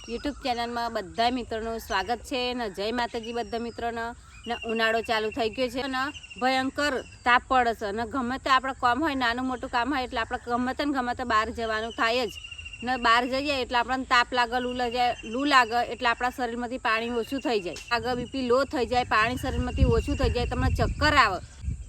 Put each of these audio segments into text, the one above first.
YouTube ચેનલમાં બધા મિત્રોનું સ્વાગત છે ને જય માતાજી બધા મિત્રોને ને ઉનાળો ચાલુ થઈ ગયો છે ને ભયંકર તાપ પડે છે ને ગમે તે આપણે કામ હોય નાનું મોટું કામ હોય એટલે આપણે ગમે તે બહાર જવાનું થાય જ ને બહાર જઈએ એટલે આપણને તાપ લાગે લૂ લાગે એટલે આપણા શરીરમાંથી પાણી ઓછું થઈ જાય, આગળ બીપી લો થઈ જાય, પાણી શરીરમાંથી ઓછું થઈ જાય, તમને ચક્કર આવે,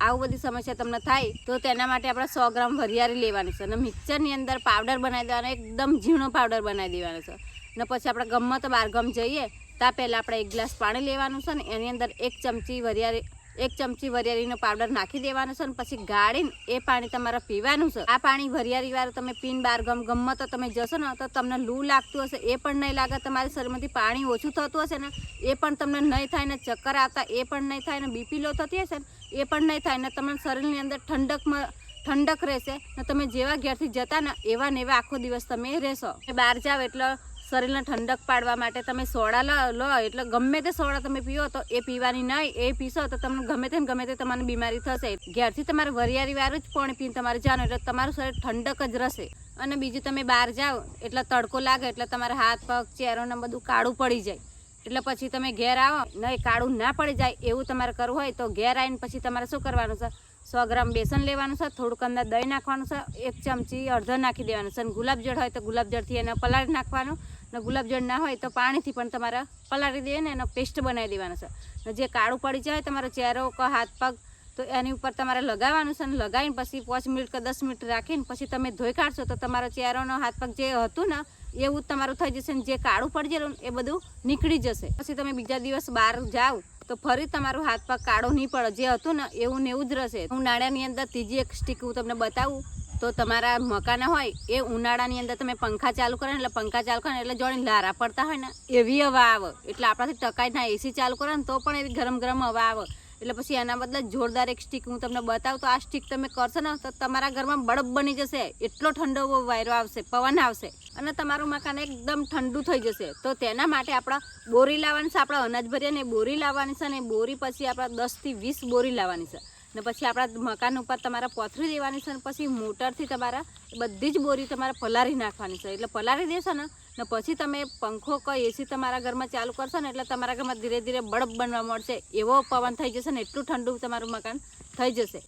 આવું બધી સમસ્યા તમને થાય તો તેના માટે આપણે 100 ગ્રામ વરિયાળી લેવાની છે અને મિક્સરની અંદર પાવડર બનાવી દેવાનો, એકદમ ઝીણો પાવડર બનાવી દેવાનો છે ને પછી આપણે ગમે તો બહારગામ જઈએ ત્યાં પહેલાં આપણે 1 ગ્લાસ પાણી લેવાનું છે ને એની અંદર 1 ચમચી વરિયાળીનો પાવડર નાખી દેવાનો છે ને પછી ગાળીને એ પાણી તમારે પીવાનું છે। આ પાણી વરિયાળીવાળું તમે પીને બહારગામ ગમે તો તમે જશો ને તો તમને લૂ લાગતું હશે એ પણ નહીં લાગે, તમારા શરીરમાંથી પાણી ઓછું થતું હશે ને એ પણ તમને નહીં થાય ને ચક્કર આવતા એ પણ નહીં થાય ને બીપી લો થતી હશે ને એ પણ નહીં થાય ને તમારા શરીરની અંદર ઠંડક રહેશે ને તમે જેવા ઘેરથી જતા ને એવા ને એવા આખો દિવસ તમે રહેશો। બહાર જાવ એટલે શરીરને ઠંડક પાડવા માટે તમે સોડા લો એટલે ગમે તે સોડા તમે પીવો તો એ પીવાની નહીં, એ પીશો તો તમને ગમે તે તમારી બીમારી થશે। ઘેરથી તમારે વરિયાળીવાળું જ પાણી પીને તમારે જવાનું એટલે તમારું શરીર ઠંડક જ રહેશે। અને બીજું તમે બહાર જાઓ એટલે તડકો લાગે એટલે તમારા હાથ પગ ચહેરોને બધું કાળું પડી જાય એટલે પછી તમે ઘેર આવો નહીં કાળું ના પડી જાય એવું તમારે કરવું હોય તો ઘેર આવીને પછી તમારે શું કરવાનું છે, 100 ગ્રામ બેસન લેવાનું છે, થોડુંક અંદર દહીં નાખવાનું છે, 1 ચમચી અડધો નાખી દેવાનું છે અને ગુલાબજળ હોય તો ગુલાબજળથી એને પલાળી નાખવાનું ને ગુલાબજળ ના હોય તો પાણીથી પણ તમારે પલાળી દે ને એનો પેસ્ટ બનાવી દેવાનો છે ને જે કાળું પડી જાય તમારો ચહેરો કે હાથ પગ તો એની ઉપર તમારે લગાવવાનું છે ને લગાવીને પછી 5 મિનિટ કે 10 મિનિટ રાખીને પછી તમે ધોઈ કાઢશો તો તમારો ચહેરોનો હાથ પગ જે હતું ને એવું જ તમારું થઈ જશે ને જે કાળું પડી ગયેલું એ બધું નીકળી જશે। પછી તમે બીજા દિવસ બહાર જાઓ તો ફરી તમારું હાથ પગ કાળો નહીં પડે, જે હતું ને એવું જ રહેશે। ઉનાળાની અંદર ત્રીજી એક સ્ટીક હું તમને બતાવું તો તમારા મકાન હોય એ ઉનાળાની અંદર તમે પંખા ચાલુ કરો ને એટલે જોડે લારા પડતા હોય ને એવી હવા આવે એટલે આપણાથી ટકાય ના, એસી ચાલુ કરો ને તો પણ એવી ગરમ હવા આવે એટલે પછી એના બદલે જોરદાર એક સ્ટીક હું તમને બતાવું તો આ સ્ટીક તમે કરશો ને તો તમારા ઘરમાં બળફ બની જશે, એટલો ઠંડો વાયરો આવશે, પવન આવશે અને તમારું મકાન એકદમ ઠંડુ થઈ જશે। તો તેના માટે આપણે બોરી લાવવાની છે, આપણે અનાજ ભરીએ ને બોરી લાવવાની છે ને બોરી પછી આપણે 10 થી 20 બોરી લાવવાની છે ને પછી આપણા મકાન ઉપર તમારે પોથરી દેવાની છે ને પછી મોટરથી તમારે બધી જ બોરી તમારે પલાળી નાખવાની છે એટલે પલાળી દેશો ને પછી તમે પંખો કે એસી તમારા ઘરમાં ચાલુ કરશો ને એટલે તમારા ઘરમાં ધીરે ધીરે બળફ બનવા મળશે, એવો પવન થઈ જશે ને એટલું ઠંડુ તમારું મકાન થઈ જશે।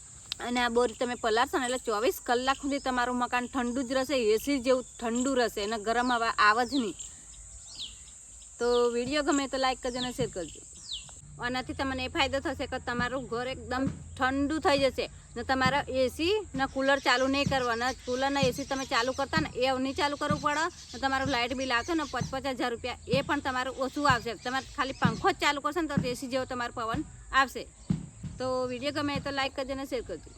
અને આ બોરી તમે પલાળશો ને એટલે 24 કલાક સુધી તમારું મકાન ઠંડુ જ રહેશે, એસી જેવું ઠંડુ રહેશે અને ગરમ હવા આવે જ નહીં। તો વિડીયો ગમે તો લાઈક કરજો અને શેર કરજો, આનાથી તમને એ ફાયદો થશે કે તમારું ઘર એકદમ ઠંડુ થઈ જશે ને તમારા એસી ને કૂલર ચાલુ નહીં કરવાના, કૂલર ને એસી તમે ચાલુ કરતા ને એ નહીં ચાલુ કરવું પડે ને તમારું લાઇટ બિલ આવશે ને 5,000 રૂપિયા એ પણ તમારું ઓછું આવશે। તમારે ખાલી પંખો જ ચાલુ કરશો ને તો એસી જેવો તમારું પવન આવશે। તો વિડીયો ગમે તો લાઈક કરજો અને શેર કરજો।